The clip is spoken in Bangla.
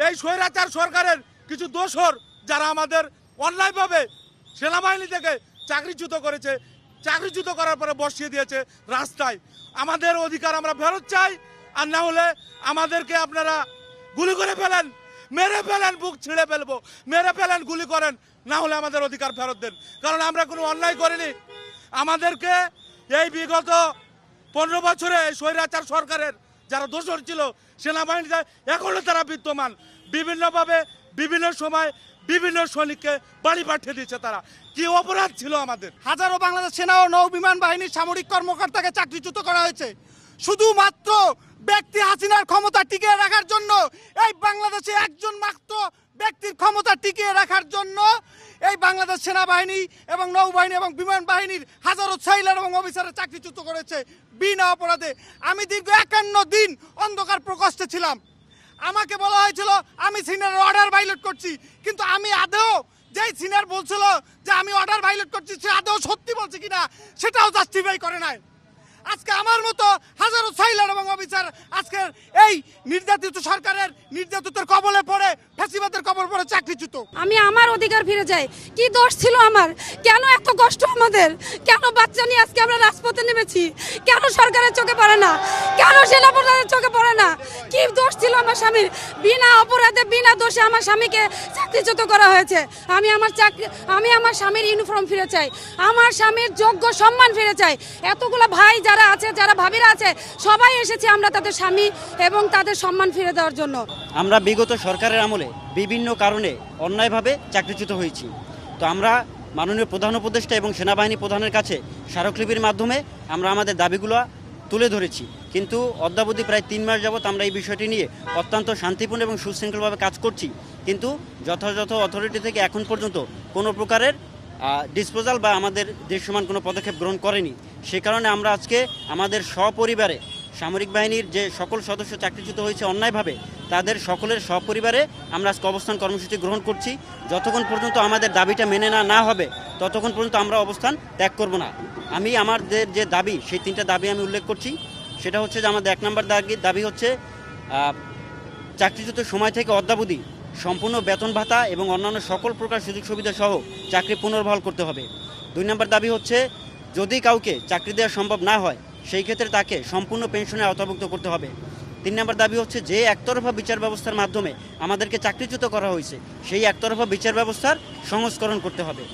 এই স্বৈরাচার সরকারের কিছু দোসর যারা আমাদের অন্যায়ভাবে সেনাবাহিনী থেকে চাকরিচ্যুত করেছে, চাকরিচ্যুত করার পরে বসিয়ে দিয়েছে রাস্তায়। আমাদের অধিকার আমরা ফেরত চাই, আর না হলে আমাদেরকে আপনারা গুলি করে ফেলেন, মেরে ফেলেন, বুক ছিঁড়ে ফেলবো, মেরে ফেলেন, গুলি করেন, না হলে আমাদের অধিকার ফেরত দেন। কারণ আমরা কোনো অন্যায় করিনি। আমাদেরকে এই বিগত 15 বছরে স্বৈরাচার সরকারের যারা দোষর ছিল সেনাবাহিনীতে এখনো তারা বিদ্যমান, বিভিন্নভাবে বিভিন্ন সময় বিভিন্ন সৈনিককে বাড়ি পাঠিয়ে দিয়েছে। তারা কি অপরাধ ছিল আমাদের? হাজারো বাংলাদেশ সেনা ও নৌ বিমান বাহিনীর সামরিক কর্মকর্তাকে চাকরিচ্যুত করা হয়েছে শুধুমাত্র ব্যক্তি হাসিনার ক্ষমতা টিকিয়ে রাখার জন্য। এই বাংলাদেশে একজন মাত্র ব্যক্তির ক্ষমতা টিকিয়ে রাখার জন্য এই বাংলাদেশ সেনাবাহিনী এবং নৌবাহিনী এবং বিমান বাহিনীর হাজারো সাইলার এবং অফিসারের চাকরিচ্যুত করেছে বিনা অপরাধে। আমি দীর্ঘ 51 দিন অন্ধকার প্রকোষ্ঠে ছিলাম। আমাকে বলা হয়েছিল আমি সিনিয়র অর্ডার ভাইলেট করছি, কিন্তু আমি আদৌ যেই সিনিয়র বলছিল যে আমি অর্ডার ভাইলেট করছি সে আদৌ সত্যি বলছে কিনা সেটাও জাস্টিফাই করে নাই। আজকে আমার মতো হাজারো সাইলার এবং অফিসার আজকে এই নির্যাতিত সরকারের নির্যাতিতের কবলে পড়ে, ফ্যাসিবাদের কবলে পড়ে চাকরিচ্যুত। আমি আমার অধিকার ফিরে যাই। কি দোষ ছিল আমার? কেন এত কষ্ট আমাদের? কেন বাচ্চা নিয়ে আজকে আমরা রাজপথে নেমেছি? কেন সরকারের চোখে পড়ে না? কেন সেনাপ্রধানের চোখে পড়ে না? কি দোষ ছিল আমার স্বামীর? বিনা অপরাধে বিনা দোষে আমার স্বামীকে চাকরিচ্যুত করা হয়েছে। আমি আমার স্বামীর ইউনিফর্ম ফিরে চাই, আমার স্বামীর যোগ্য সম্মান ফিরে চাই। এতগুলো ভাই যারা আছে, যারা ভাবিরা আছে, সবাই এসেছে আমরা তাদের স্বামী এবং তাদের সম্মান ফিরে দেওয়ার জন্য। আমরা বিগত সরকারের আমলে বিভিন্ন কারণে অন্যায়ভাবে চাকরিচ্যুত হয়েছি। তো আমরা মাননীয় প্রধান উপদেষ্টা এবং সেনাবাহিনী প্রধানের কাছে স্মারকলিপির মাধ্যমে আমরা আমাদের দাবিগুলো তুলে ধরেছি, কিন্তু অদ্যাবধি প্রায় 3 মাস যাবৎ আমরা এই বিষয়টি নিয়ে অত্যন্ত শান্তিপূর্ণ এবং সুশৃঙ্খলভাবে কাজ করছি, কিন্তু যথাযথ অথরিটি থেকে এখন পর্যন্ত কোনো প্রকারের ডিসপোজাল বা আমাদের দৃশ্যমান কোনো পদক্ষেপ গ্রহণ করেনি। সে কারণে আমরা আজকে আমাদের সপরিবারে সামরিক বাহিনীর যে সকল সদস্য চাকরিচ্যুত হয়েছে অন্যায়ভাবে তাদের সকলের সপরিবারে আমরা আজকে অবস্থান কর্মসূচি গ্রহণ করছি। যতক্ষণ পর্যন্ত আমাদের দাবিটা মেনে না হবে ততক্ষণ পর্যন্ত আমরা অবস্থান ত্যাগ করব না। আমি আমাদের যে দাবি সেই 3টা দাবি আমি উল্লেখ করছি। সেটা হচ্ছে যে আমাদের 1 নম্বর দাবি হচ্ছে চাকরিচ্যুত সময় থেকে অদ্যাবধি সম্পূর্ণ বেতন ভাতা এবং অন্যান্য সকল প্রকার সুযোগ সুবিধা সহ চাকরি পুনর্বহাল করতে হবে। 2 নম্বর দাবি হচ্ছে যদি কাউকে চাকরি দেওয়া সম্ভব না হয় সেই ক্ষেত্রে তাকে সম্পূর্ণ পেনশনে আওতাভুক্ত করতে হবে। 3 নম্বর দাবি হচ্ছে যে একতরফা বিচার ব্যবস্থার মাধ্যমে আমাদেরকে চাকরিচ্যুত করা হয়েছে সেই একতরফা বিচার ব্যবস্থার সংস্করণ করতে হবে।